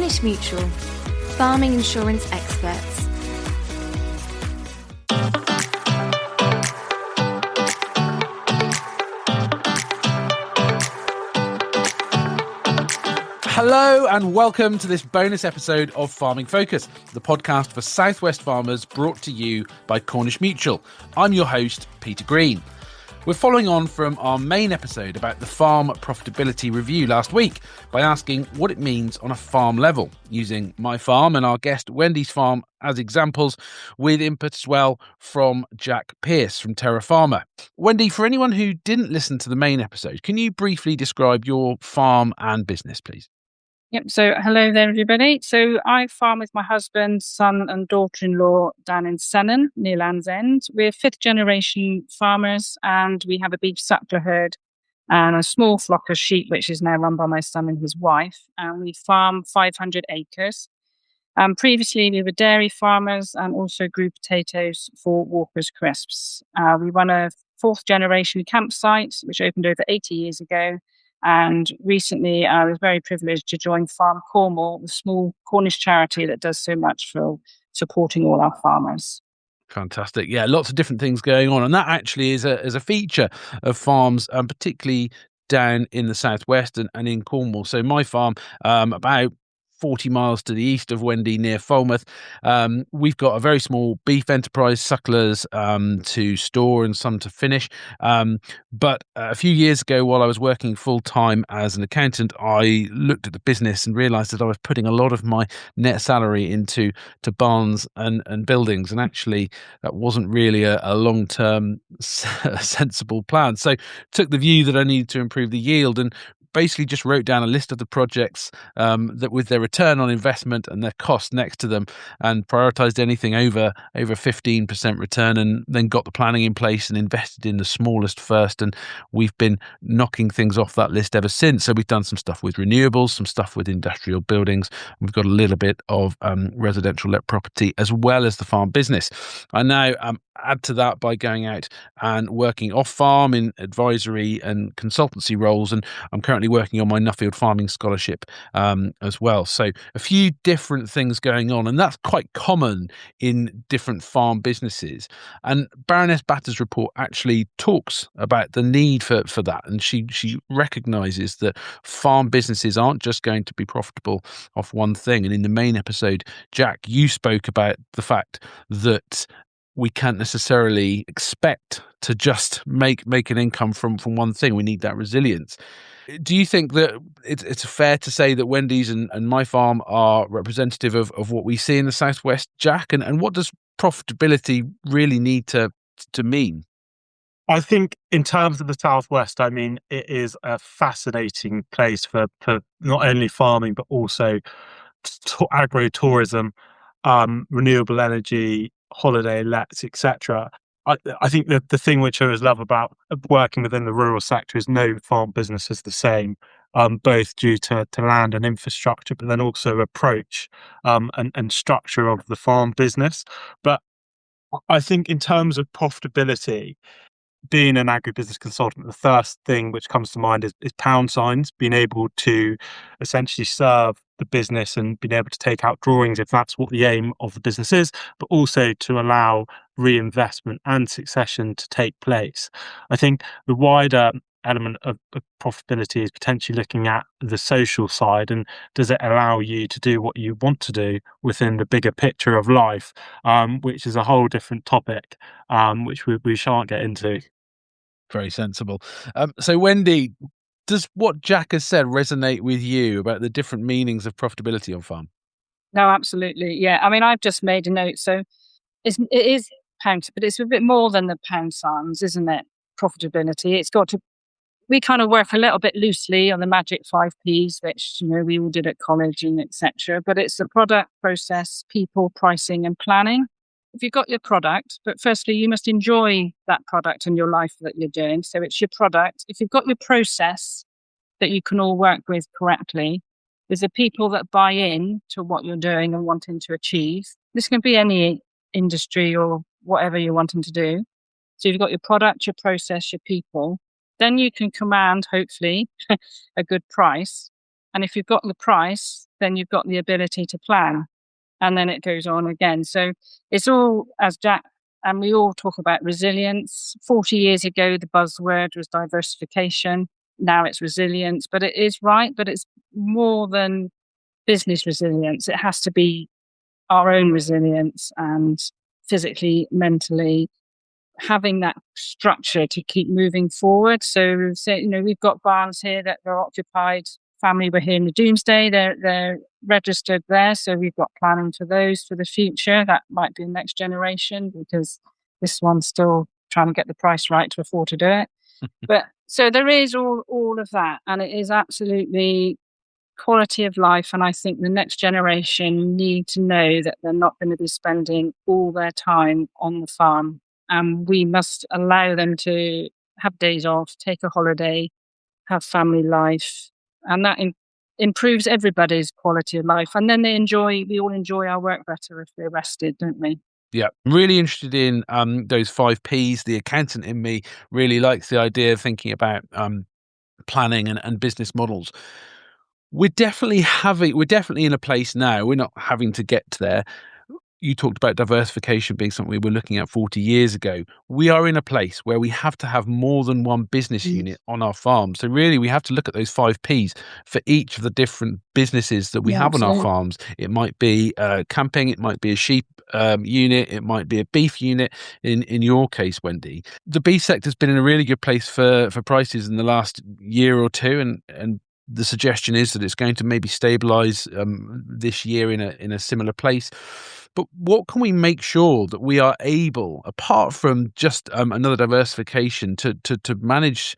Cornish Mutual, farming insurance experts. Hello and welcome to this bonus episode of Farming Focus, the podcast for Southwest farmers brought to you by Cornish Mutual. I'm your host, Peter Green. We're following on from our main episode about the Farm Profitability Review last week by asking what it means on a farm level, using my farm and our guest Wendy's farm as examples, with input as well from Jack Pearce from Terra Farmer. Wendy, for anyone who didn't listen to the main episode, can you briefly describe your farm and business, please? Yep. So hello there, everybody. So I farm with my husband, son and daughter-in-law down in Sennan, near Land's End. We're fifth generation farmers and we have a beef suckler herd and a small flock of sheep, which is now run by my son and his wife. And we farm 500 acres. Previously, we were dairy farmers and also grew potatoes for Walker's Crisps. We run a fourth generation campsite, which opened over 80 years ago. And recently, I was very privileged to join Farm Cornwall, the small Cornish charity that does so much for supporting all our farmers. Fantastic. Yeah, lots of different things going on. And that actually is a feature of farms, particularly down in the southwest and in Cornwall. So my farm, about 40 miles to the east of Wendy near Falmouth. We've got a very small beef enterprise, sucklers to store and some to finish. But a few years ago, while I was working full time as an accountant, I looked at the business and realised that I was putting a lot of my net salary into barns and buildings. And actually, that wasn't really a long-term sensible plan. So took the view that I needed to improve the yield and basically just wrote down a list of the projects that with their return on investment and their cost next to them, and prioritized anything over 15% return, and then got the planning in place and invested in the smallest first. And we've been knocking things off that list ever since. So we've done some stuff with renewables, some stuff with industrial buildings. We've got a little bit of residential let property as well as the farm business. I now add to that by going out and working off farm in advisory and consultancy roles, and I'm currently working on my Nuffield Farming Scholarship as well. So a few different things going on, and that's quite common in different farm businesses. And Baroness Batters' report actually talks about the need for that, and she recognises that farm businesses aren't just going to be profitable off one thing. And in the main episode, Jack, you spoke about the fact that we can't necessarily expect to just make an income from one thing. We need that resilience. Do you think that it's fair to say that Wendy's and my farm are representative of what we see in the Southwest, Jack? And what does profitability really need to mean? I think in terms of the Southwest, I mean, it is a fascinating place for not only farming, but also agro-tourism, renewable energy, holiday lets, etc. I think that the thing which I always love about working within the rural sector is no farm business is the same, both due to land and infrastructure, but then also approach and structure of the farm business. But I think in terms of profitability, being an agribusiness consultant, the first thing which comes to mind is pound signs, being able to essentially serve the business and being able to take out drawings if that's what the aim of the business is, but also to allow reinvestment and succession to take place. I think the wider element of profitability is potentially looking at the social side, and does it allow you to do what you want to do within the bigger picture of life, which is a whole different topic, which we shan't get into. Very sensible. So Wendy, does what Jack has said resonate with you about the different meanings of profitability on farm? No, absolutely. Yeah. I mean, I've just made a note. So it is pound, but it's a bit more than the pound signs, isn't it? Profitability. We kind of work a little bit loosely on the magic 5 Ps, which, we all did at college and etc. But it's the product, process, people, pricing and planning. If you've got your product, but firstly, you must enjoy that product and your life that you're doing. So it's your product. If you've got your process that you can all work with correctly, there's the people that buy in to what you're doing and wanting to achieve. This can be any industry or whatever you're wanting to do. So you've got your product, your process, your people. Then you can command, hopefully, a good price. And if you've got the price, then you've got the ability to plan. And then it goes on again. So it's all, as Jack and we all talk about resilience. 40 years ago, the buzzword was diversification. Now it's resilience, but it is right. But it's more than business resilience. It has to be our own resilience, and physically, mentally, having that structure to keep moving forward. So, we've got barns here that are occupied. Family were here in the Doomsday. They're registered there. So we've got planning for those for the future. That might be the next generation, because this one's still trying to get the price right to afford to do it. But so there is all of that. And it is absolutely quality of life. And I think the next generation need to know that they're not going to be spending all their time on the farm. And we must allow them to have days off, take a holiday, have family life. And that improves everybody's quality of life. And then we all enjoy our work better if we're rested, don't we? Yeah, really interested in those 5 Ps. The accountant in me really likes the idea of thinking about planning and business models. We're definitely in a place now. We're not having to get there. You talked about diversification being something we were looking at 40 years ago. We are in a place where we have to have more than one business unit on our farm. So really, we have to look at those 5 Ps for each of the different businesses that we have on our farms. It might be camping, it might be a sheep unit, it might be a beef unit in your case, Wendy. The beef sector's been in a really good place for prices in the last year or two, and the suggestion is that it's going to maybe stabilise this year in a similar place. But what can we make sure that we are able, apart from just another diversification, to manage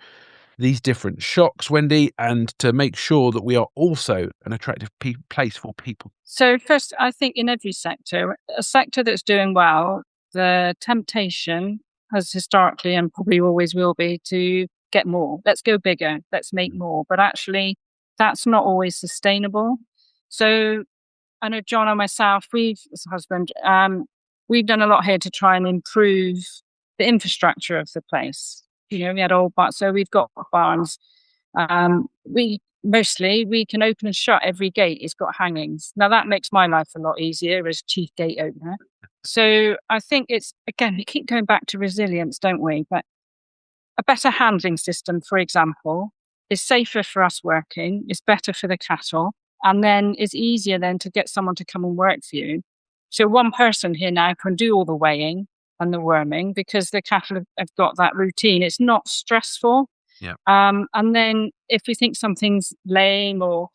these different shocks, Wendy, and to make sure that we are also an attractive place for people? So first, I think in every sector, a sector that's doing well, the temptation has historically and probably always will be to get more. Let's go bigger. Let's make more. But actually, that's not always sustainable. So I know John and myself, as a husband, we've done a lot here to try and improve the infrastructure of the place. We had old barns, so we've got barns. We can open and shut every gate. It's got hangings. Now that makes my life a lot easier as chief gate opener. So I think we keep going back to resilience, don't we? But a better handling system, for example, is safer for us working. It's better for the cattle. And then it's easier then to get someone to come and work for you. So one person here now can do all the weighing and the worming because the cattle have got that routine. It's not stressful. Yeah. And then if we think something's lame or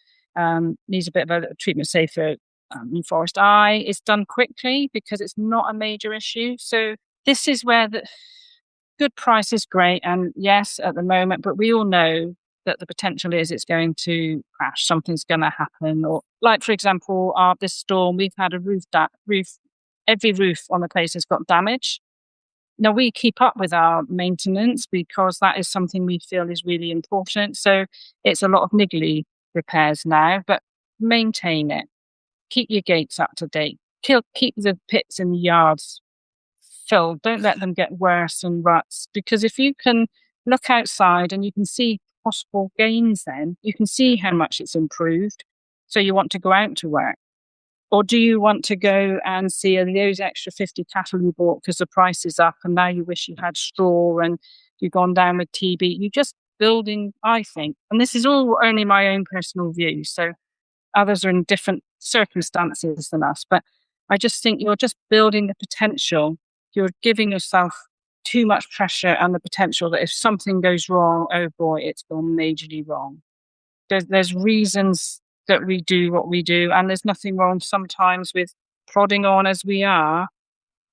needs a bit of a treatment, say for forest eye, it's done quickly because it's not a major issue. So this is where the good price is great. And yes, at the moment, but we all know that the potential is it's going to crash. Something's going to happen. Or like, for example, this storm, we've had a roof. Every roof on the place has got damage. Now, we keep up with our maintenance because that is something we feel is really important. So it's a lot of niggly repairs now, but maintain it. Keep your gates up to date. Keep the pits in the yards filled. Don't let them get worse and ruts. Because if you can look outside and you can see possible gains, then you can see how much it's improved. So you want to go out to work. Or do you want to go and see those extra 50 cattle you bought because the price is up and now you wish you had straw and you've gone down with TB? You're just building, I think, and this is all only my own personal view. So others are in different circumstances than us. But I just think you're just building the potential. You're giving yourself too much pressure and the potential that if something goes wrong, oh boy, it's gone majorly wrong. There's reasons that we do what we do, and there's nothing wrong sometimes with plodding on as we are,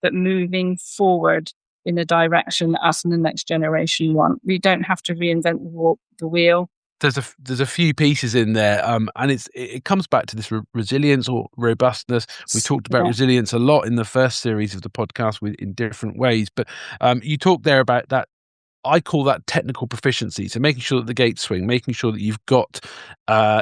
but moving forward in the direction that us and the next generation want. We don't have to reinvent the wheel. There's a few pieces in there, and it comes back to this resilience or robustness. We talked about resilience a lot in the first series of the podcast in different ways, but you talked there about that I call that technical proficiency. So making sure that the gates swing, making sure that you've got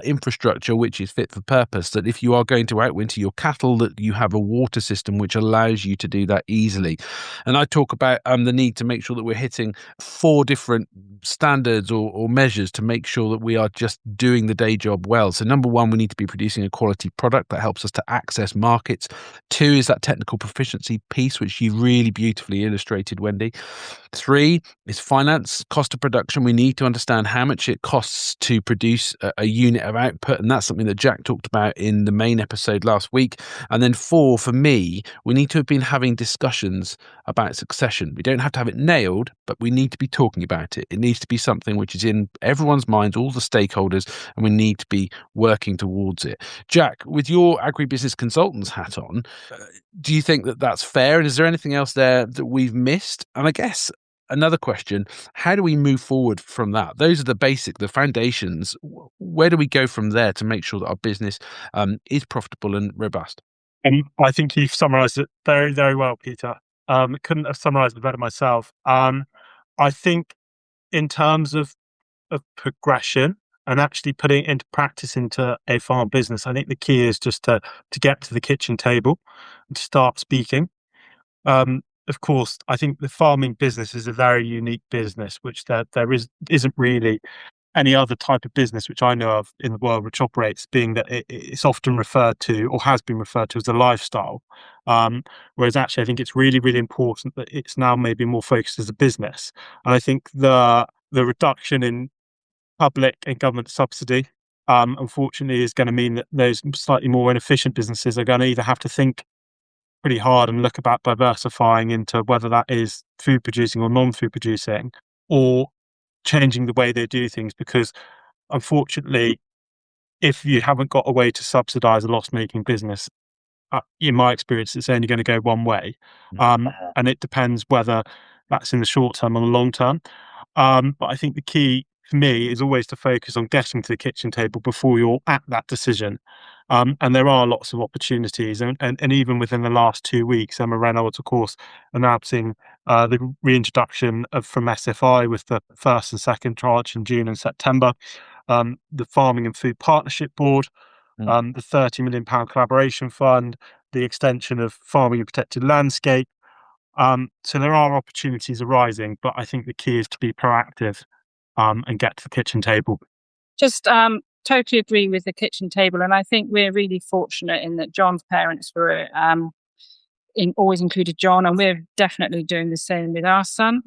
infrastructure which is fit for purpose, that if you are going to outwinter your cattle, that you have a water system which allows you to do that easily. And I talk about the need to make sure that we're hitting 4 different standards or measures to make sure that we are just doing the day job well. So number 1, we need to be producing a quality product that helps us to access markets. 2 is that technical proficiency piece, which you really beautifully illustrated, Wendy. 3 is finance, cost of production. We need to understand how much it costs to produce a unit of output, and that's something that Jack talked about in the main episode last week. And then 4, for me, we need to have been having discussions about succession. We don't have to have it nailed, but we need to be talking about it. It needs to be something which is in everyone's minds, all the stakeholders, and we need to be working towards it. Jack, with your agribusiness consultant's hat on, do you think that that's fair? And is there anything else there that we've missed? And I guess another question, how do we move forward from that? Those are the foundations. Where do we go from there to make sure that our business is profitable and robust? I think you've summarised it very, very well, Peter. Couldn't have summarised it better myself. I think in terms of progression and actually putting it into practice into a farm business, I think the key is just to get to the kitchen table and to start speaking. Of course, I think the farming business is a very unique business, which there isn't really any other type of business which I know of in the world which operates, being that it's often referred to, or has been referred to, as a lifestyle. Whereas actually I think it's really, really important that it's now maybe more focused as a business. And I think the reduction in public and government subsidy, unfortunately, is going to mean that those slightly more inefficient businesses are going to either have to think pretty hard and look about diversifying into whether that is food producing or non-food producing, or changing the way they do things, because unfortunately, if you haven't got a way to subsidize a loss-making business, in my experience, it's only going to go one way. And it depends whether that's in the short term or the long term. But I think the key for me is always to focus on getting to the kitchen table before you're at that decision. And there are lots of opportunities. And even within the last 2 weeks, Emma Reynolds, of course, announcing the reintroduction from SFI with the first and second tranche in June and September, the Farming and Food Partnership Board, the £30 million collaboration fund, the extension of Farming and Protected Landscape. So there are opportunities arising, but I think the key is to be proactive and get to the kitchen table. Just totally agree with the kitchen table. And I think we're really fortunate in that John's parents were always included John, and we're definitely doing the same with our son.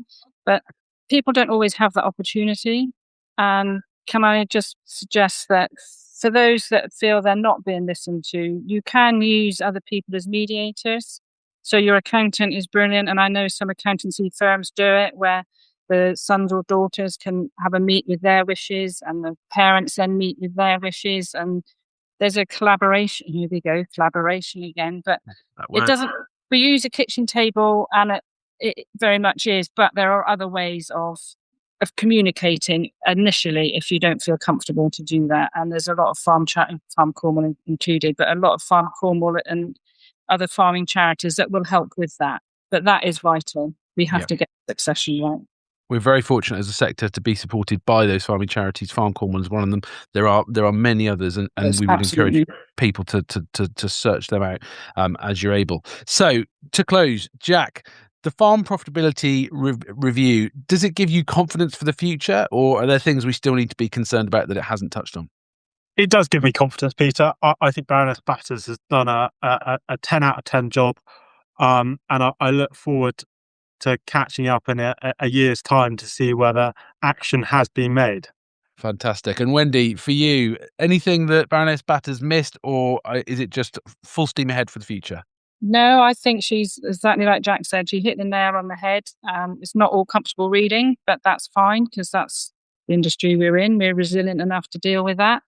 But people don't always have that opportunity. And can I just suggest that for those that feel they're not being listened to, you can use other people as mediators. So your accountant is brilliant, and I know some accountancy firms do it, where the sons or daughters can have a meet with their wishes, and the parents then meet with their wishes, and there's a collaboration. Here we go, collaboration again. But it doesn't. We use a kitchen table, and it very much is. But there are other ways of communicating initially if you don't feel comfortable to do that. And there's a lot of Farm Cornwall included, but a lot of Farm Cornwall and other farming charities that will help with that. But that is vital. We have to get succession right. We're very fortunate as a sector to be supported by those farming charities. Farm Cornwall is one of them. There are many others, and we would encourage people to search them out as you're able. So to close, Jack, the Farm Profitability Review, does it give you confidence for the future, or are there things we still need to be concerned about that it hasn't touched on? It does give me confidence, Peter. I think Baroness Batters has done a 10 out of 10 job, and I look forward to catching up in a year's time to see whether action has been made. Fantastic. And Wendy, for you, anything that Baroness Batters missed, or is it just full steam ahead for the future? No, I think she's exactly like Jack said. She hit the nail on the head. It's not all comfortable reading, but that's fine, because that's the industry we're in. We're resilient enough to deal with that.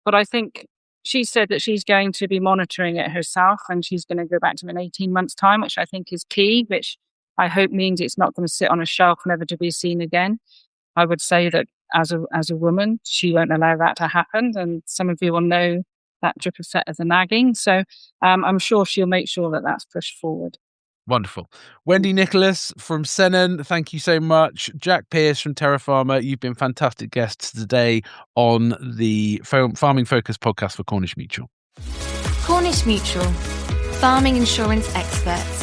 But I think she said that she's going to be monitoring it herself, and she's going to go back to them in 18 months' time, which I think is key, which I hope means it's not going to sit on a shelf, never to be seen again. I would say that as a woman, she won't allow that to happen. And some of you will know that drip effect of the nagging. So I'm sure she'll make sure that that's pushed forward. Wonderful. Wendy Nicholas from Sennen, thank you so much. Jack Pearce from Terra Farmer, you've been fantastic guests today on the Farming Focus podcast for Cornish Mutual. Cornish Mutual, farming insurance experts.